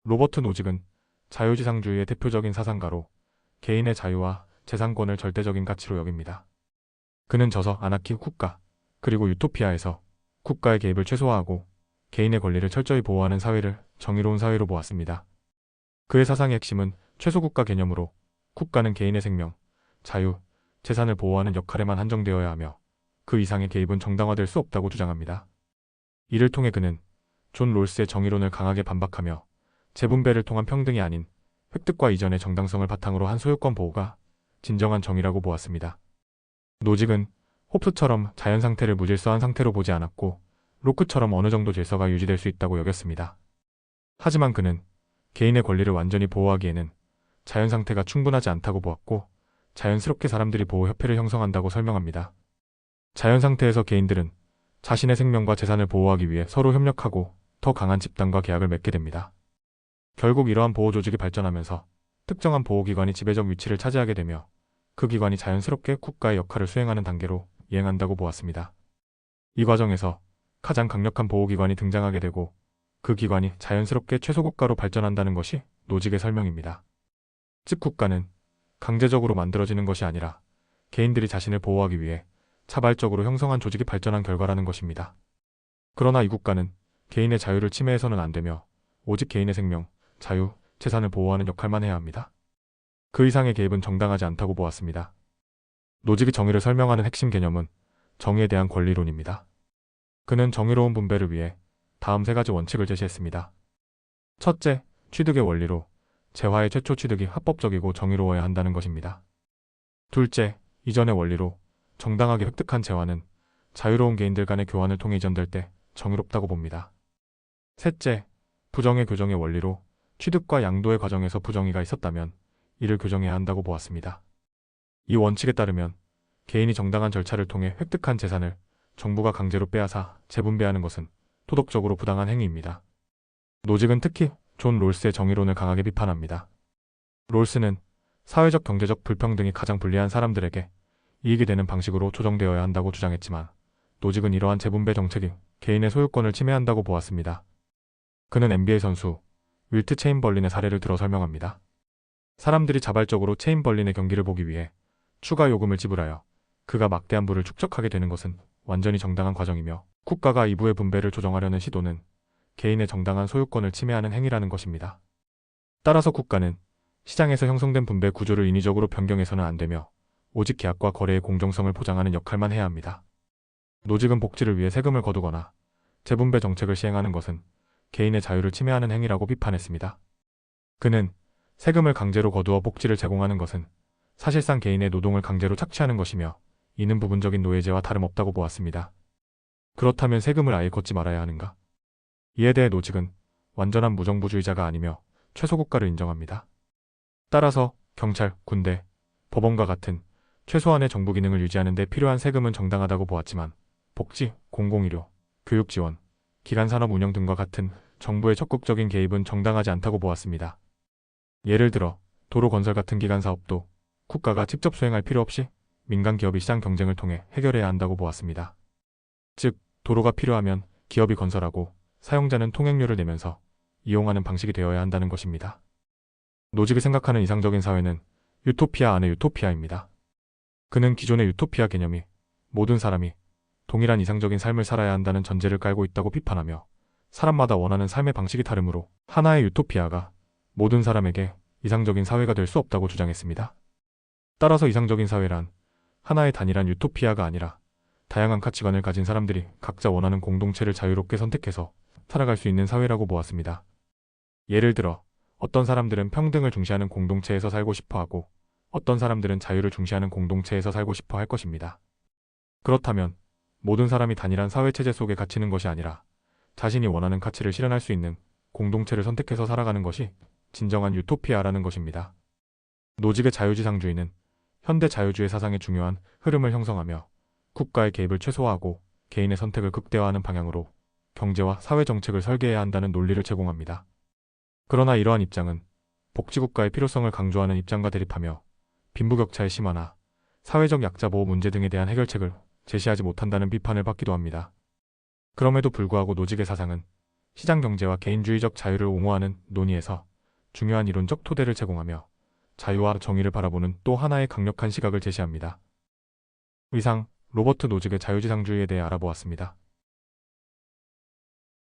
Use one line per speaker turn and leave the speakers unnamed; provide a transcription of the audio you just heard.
로버트 노직은 자유지상주의의 대표적인 사상가로 개인의 자유와 재산권을 절대적인 가치로 여깁니다. 그는 저서 아나키 국가, 그리고 유토피아에서 국가의 개입을 최소화하고 개인의 권리를 철저히 보호하는 사회를 정의로운 사회로 보았습니다. 그의 사상의 핵심은 최소국가 개념으로 국가는 개인의 생명, 자유, 재산을 보호하는 역할에만 한정되어야 하며 그 이상의 개입은 정당화될 수 없다고 주장합니다. 이를 통해 그는 존 롤스의 정의론을 강하게 반박하며 재분배를 통한 평등이 아닌 획득과 이전의 정당성을 바탕으로 한 소유권 보호가 진정한 정의라고 보았습니다. 노직은 홉스처럼 자연 상태를 무질서한 상태로 보지 않았고 로크처럼 어느 정도 질서가 유지될 수 있다고 여겼습니다. 하지만 그는 개인의 권리를 완전히 보호하기에는 자연 상태가 충분하지 않다고 보았고 자연스럽게 사람들이 보호협회를 형성한다고 설명합니다. 자연 상태에서 개인들은 자신의 생명과 재산을 보호하기 위해 서로 협력하고 더 강한 집단과 계약을 맺게 됩니다. 결국 이러한 보호 조직이 발전하면서 특정한 보호기관이 지배적 위치를 차지하게 되며 그 기관이 자연스럽게 국가의 역할을 수행하는 단계로 이행한다고 보았습니다. 이 과정에서 가장 강력한 보호기관이 등장하게 되고 그 기관이 자연스럽게 최소국가로 발전한다는 것이 노직의 설명입니다. 즉 국가는 강제적으로 만들어지는 것이 아니라 개인들이 자신을 보호하기 위해 자발적으로 형성한 조직이 발전한 결과라는 것입니다. 그러나 이 국가는 개인의 자유를 침해해서는 안 되며 오직 개인의 생명, 자유, 재산을 보호하는 역할만 해야 합니다. 그 이상의 개입은 정당하지 않다고 보았습니다. 노직이 정의를 설명하는 핵심 개념은 정의에 대한 권리론입니다. 그는 정의로운 분배를 위해 다음 세 가지 원칙을 제시했습니다. 첫째, 취득의 원리로 재화의 최초 취득이 합법적이고 정의로워야 한다는 것입니다. 둘째, 이전의 원리로 정당하게 획득한 재화는 자유로운 개인들 간의 교환을 통해 이전될 때 정의롭다고 봅니다. 셋째, 부정의 교정의 원리로 취득과 양도의 과정에서 부정의가 있었다면 이를 교정해야 한다고 보았습니다. 이 원칙에 따르면 개인이 정당한 절차를 통해 획득한 재산을 정부가 강제로 빼앗아 재분배하는 것은 도덕적으로 부당한 행위입니다. 노직은 특히 존 롤스의 정의론을 강하게 비판합니다. 롤스는 사회적 경제적 불평등이 가장 불리한 사람들에게 이익이 되는 방식으로 조정되어야 한다고 주장했지만 노직은 이러한 재분배 정책이 개인의 소유권을 침해한다고 보았습니다. 그는 NBA 선수 윌트 체인벌린의 사례를 들어 설명합니다. 사람들이 자발적으로 체인벌린의 경기를 보기 위해 추가 요금을 지불하여 그가 막대한 부를 축적하게 되는 것은 완전히 정당한 과정이며 국가가 이 부의 분배를 조정하려는 시도는 개인의 정당한 소유권을 침해하는 행위라는 것입니다. 따라서 국가는 시장에서 형성된 분배 구조를 인위적으로 변경해서는 안 되며 오직 계약과 거래의 공정성을 보장하는 역할만 해야 합니다. 노직은 복지를 위해 세금을 거두거나 재분배 정책을 시행하는 것은 개인의 자유를 침해하는 행위라고 비판했습니다. 그는 세금을 강제로 거두어 복지를 제공하는 것은 사실상 개인의 노동을 강제로 착취하는 것이며 이는 부분적인 노예제와 다름없다고 보았습니다. 그렇다면 세금을 아예 걷지 말아야 하는가? 이에 대해 노직은 완전한 무정부주의자가 아니며 최소국가를 인정합니다. 따라서 경찰, 군대, 법원과 같은 최소한의 정부 기능을 유지하는 데 필요한 세금은 정당하다고 보았지만 복지, 공공의료, 교육 지원, 기간산업 운영 등과 같은 정부의 적극적인 개입은 정당하지 않다고 보았습니다. 예를 들어 도로 건설 같은 기간 사업도 국가가 직접 수행할 필요 없이 민간 기업이 시장 경쟁을 통해 해결해야 한다고 보았습니다. 즉, 도로가 필요하면 기업이 건설하고 사용자는 통행료를 내면서 이용하는 방식이 되어야 한다는 것입니다. 노직이 생각하는 이상적인 사회는 유토피아 안의 유토피아입니다. 그는 기존의 유토피아 개념이 모든 사람이 동일한 이상적인 삶을 살아야 한다는 전제를 깔고 있다고 비판하며 사람마다 원하는 삶의 방식이 다르므로 하나의 유토피아가 모든 사람에게 이상적인 사회가 될 수 없다고 주장했습니다. 따라서 이상적인 사회란 하나의 단일한 유토피아가 아니라 다양한 가치관을 가진 사람들이 각자 원하는 공동체를 자유롭게 선택해서 살아갈 수 있는 사회라고 보았습니다. 예를 들어 어떤 사람들은 평등을 중시하는 공동체에서 살고 싶어 하고 어떤 사람들은 자유를 중시하는 공동체에서 살고 싶어 할 것입니다. 그렇다면 모든 사람이 단일한 사회체제 속에 갇히는 것이 아니라 자신이 원하는 가치를 실현할 수 있는 공동체를 선택해서 살아가는 것이 진정한 유토피아라는 것입니다. 노직의 자유지상주의는 현대 자유주의 사상의 중요한 흐름을 형성하며 국가의 개입을 최소화하고 개인의 선택을 극대화하는 방향으로 경제와 사회정책을 설계해야 한다는 논리를 제공합니다. 그러나 이러한 입장은 복지국가의 필요성을 강조하는 입장과 대립하며 빈부격차의 심화나 사회적 약자 보호 문제 등에 대한 해결책을 제시하지 못한다는 비판을 받기도 합니다. 그럼에도 불구하고 노직의 사상은 시장 경제와 개인주의적 자유를 옹호하는 논의에서 중요한 이론적 토대를 제공하며 자유와 정의를 바라보는 또 하나의 강력한 시각을 제시합니다. 이상 로버트 노직의 자유지상주의에 대해 알아보았습니다.